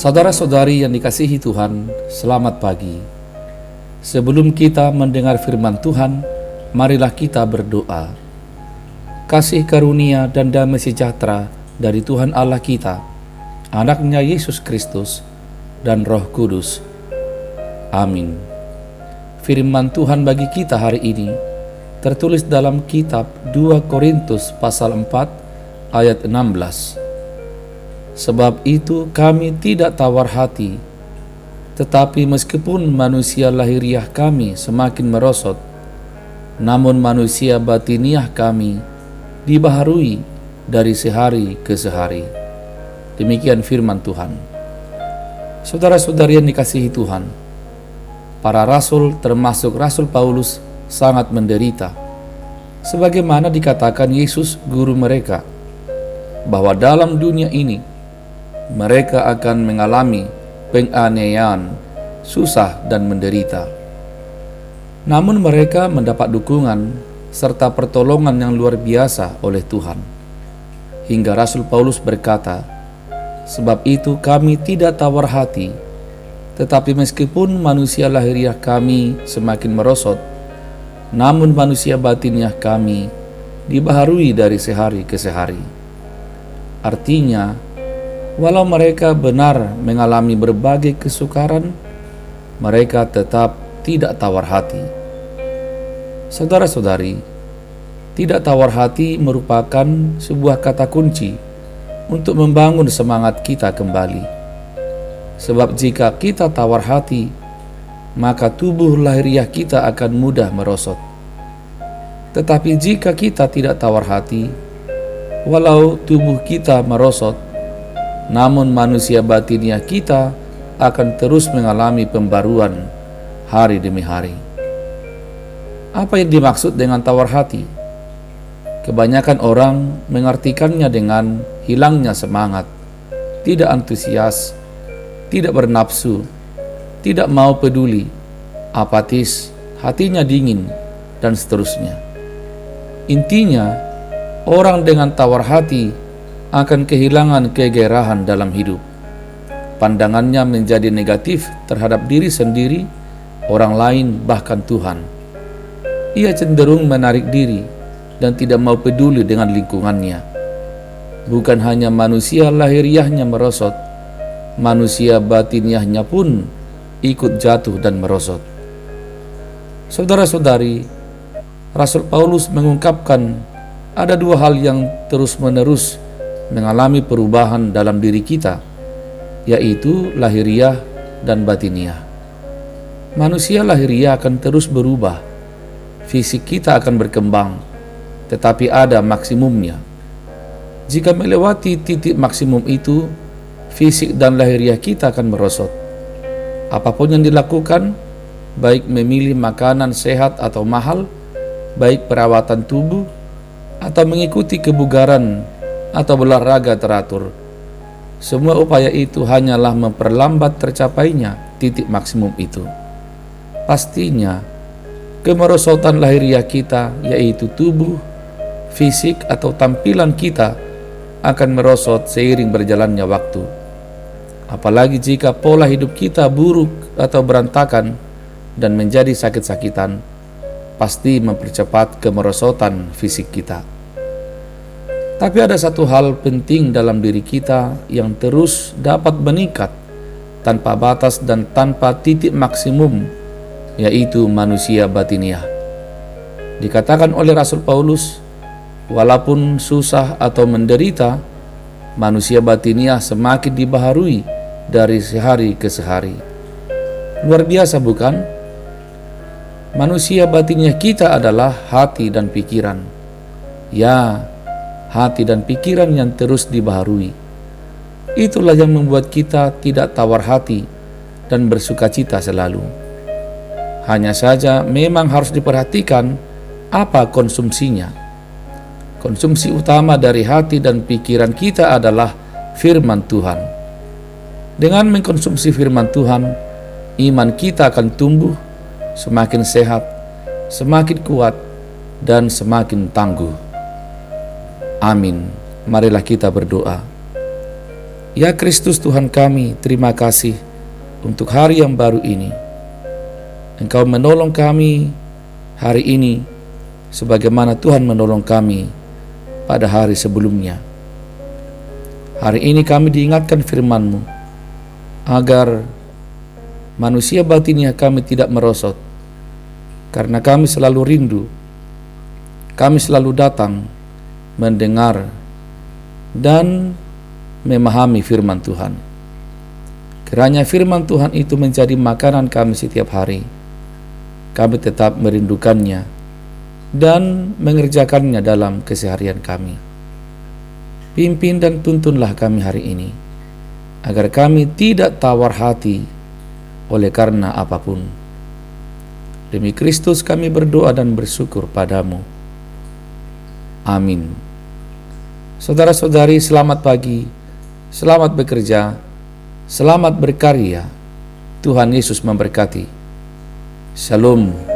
Saudara-saudari yang dikasihi Tuhan, selamat pagi. Sebelum kita mendengar firman Tuhan, marilah kita berdoa. Kasih karunia dan damai sejahtera dari Tuhan Allah kita, Anaknya Yesus Kristus, dan Roh Kudus. Amin. Firman Tuhan bagi kita hari ini tertulis dalam kitab 2 Korintus pasal 4 ayat 16. Sebab itu kami tidak tawar hati, tetapi meskipun manusia lahiriah kami semakin merosot, namun manusia batiniah kami dibaharui dari sehari ke sehari. Demikian firman Tuhan. Saudara-saudari yang dikasihi Tuhan, para rasul termasuk Rasul Paulus sangat menderita, sebagaimana dikatakan Yesus guru mereka, bahwa dalam dunia ini mereka akan mengalami penganiayaan, susah dan menderita. Namun mereka mendapat dukungan serta pertolongan yang luar biasa oleh Tuhan. Hingga Rasul Paulus berkata, sebab itu kami tidak tawar hati, tetapi meskipun manusia lahiriah kami semakin merosot, namun manusia batiniah kami dibaharui dari sehari ke sehari. Artinya, walau mereka benar mengalami berbagai kesukaran, mereka tetap tidak tawar hati. Saudara-saudari, tidak tawar hati merupakan sebuah kata kunci untuk membangun semangat kita kembali. Sebab jika kita tawar hati, maka tubuh lahiriah kita akan mudah merosot. Tetapi jika kita tidak tawar hati, walau tubuh kita merosot, namun manusia batiniah kita akan terus mengalami pembaruan hari demi hari. Apa yang dimaksud dengan tawar hati? Kebanyakan orang mengartikannya dengan hilangnya semangat, tidak antusias, tidak bernafsu, tidak mau peduli, apatis, hatinya dingin, dan seterusnya. Intinya, orang dengan tawar hati akan kehilangan kegairahan dalam hidup. Pandangannya menjadi negatif terhadap diri sendiri, orang lain, bahkan Tuhan. Ia cenderung menarik diri dan tidak mau peduli dengan lingkungannya. Bukan hanya manusia lahiriahnya merosot, manusia batiniahnya pun ikut jatuh dan merosot. Saudara-saudari, Rasul Paulus mengungkapkan ada dua hal yang terus-menerus mengalami perubahan dalam diri kita, yaitu lahiriah dan batiniah. Manusia lahiriah akan terus berubah, fisik kita akan berkembang, tetapi ada maksimumnya. Jika melewati titik maksimum itu, fisik dan lahiriah kita akan merosot. Apapun yang dilakukan, baik memilih makanan sehat atau mahal, baik perawatan tubuh, atau mengikuti kebugaran atau berolahraga teratur, semua upaya itu hanyalah memperlambat tercapainya titik maksimum itu. Pastinya, kemerosotan lahiriah kita, yaitu tubuh, fisik atau tampilan kita, akan merosot seiring berjalannya waktu. Apalagi jika pola hidup kita buruk atau berantakan dan menjadi sakit-sakitan, pasti mempercepat kemerosotan fisik kita. Tapi ada satu hal penting dalam diri kita yang terus dapat meningkat tanpa batas dan tanpa titik maksimum, yaitu manusia batiniah. Dikatakan oleh Rasul Paulus, walaupun susah atau menderita, manusia batiniah semakin dibaharui dari sehari ke sehari. Luar biasa bukan? Manusia batiniah kita adalah hati dan pikiran. Ya, hati dan pikiran yang terus dibaharui. Itulah yang membuat kita tidak tawar hati dan bersukacita selalu. Hanya saja memang harus diperhatikan apa konsumsinya. Konsumsi utama dari hati dan pikiran kita adalah firman Tuhan. Dengan mengkonsumsi firman Tuhan, iman kita akan tumbuh, semakin sehat, semakin kuat, dan semakin tangguh. Amin. Marilah kita berdoa. Ya Kristus Tuhan kami, terima kasih untuk hari yang baru ini. Engkau menolong kami hari ini sebagaimana Tuhan menolong kami pada hari sebelumnya. Hari ini kami diingatkan firman-Mu agar manusia batinnya kami tidak merosot, karena kami selalu rindu, kami selalu datang mendengar dan memahami firman Tuhan. Kiranya firman Tuhan itu menjadi makanan kami setiap hari. Kami tetap merindukannya dan mengerjakannya dalam keseharian kami. Pimpin dan tuntunlah kami hari ini, agar kami tidak tawar hati oleh karena apapun. Demi Kristus kami berdoa dan bersyukur padamu. Amin. Saudara-saudari, selamat pagi, selamat bekerja, selamat berkarya. Tuhan Yesus memberkati. Shalom.